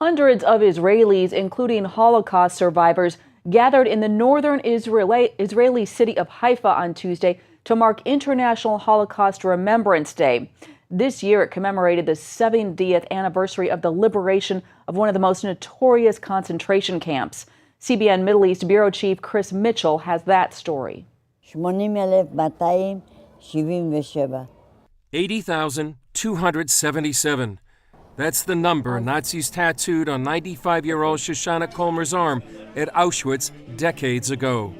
Hundreds of Israelis, including Holocaust survivors, gathered in the northern Israeli city of Haifa on Tuesday to mark International Holocaust Remembrance Day. This year, it commemorated the 70th anniversary of the liberation of one of the most notorious concentration camps. CBN Middle East Bureau Chief Chris Mitchell has that story. 80,277. That's the number Nazis tattooed on 95-year-old Shoshana Comer's arm at Auschwitz decades ago.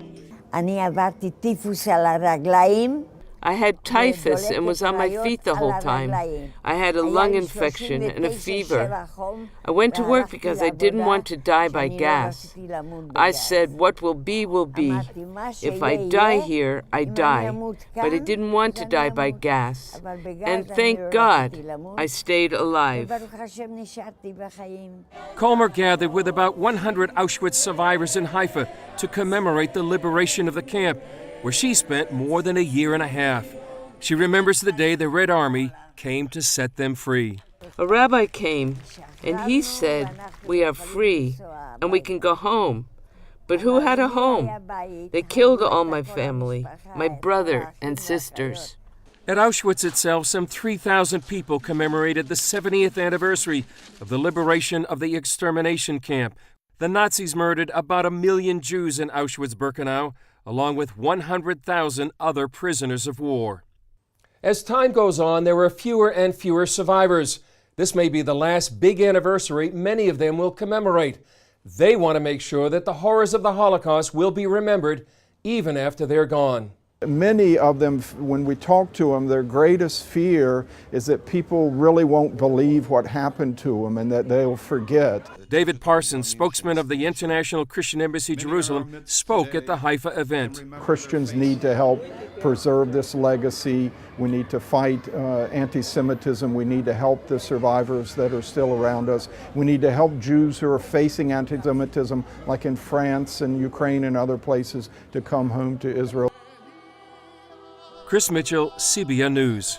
I had typhus and was on my feet the whole time. I had a lung infection and a fever. I went to work because I didn't want to die by gas. I said, what will be, will be. If I die here, I die. But I didn't want to die by gas. And thank God I stayed alive. Comer gathered with about 100 Auschwitz survivors in Haifa to commemorate the liberation of the camp, where she spent more than a year and a half. She remembers the day the Red Army came to set them free. A rabbi came, and he said, we are free, and we can go home. But who had a home? They killed all my family, my brother and sisters. At Auschwitz itself, some 3,000 people commemorated the 70th anniversary of the liberation of the extermination camp. The Nazis murdered about 1 million Jews in Auschwitz-Birkenau, along with 100,000 other prisoners of war. As time goes on, there are fewer and fewer survivors. This may be the last big anniversary many of them will commemorate. They want to make sure that the horrors of the Holocaust will be remembered even after they're gone. Many of them, when we talk to them, their greatest fear is that people really won't believe what happened to them and that they'll forget. David Parsons, spokesman of the International Christian Embassy Jerusalem, spoke at the Haifa event. Christians need to help preserve this legacy. We need to fight anti-Semitism. We need to help the survivors that are still around us. We need to help Jews who are facing anti-Semitism, like in France and Ukraine and other places, to come home to Israel. Chris Mitchell, CBN News.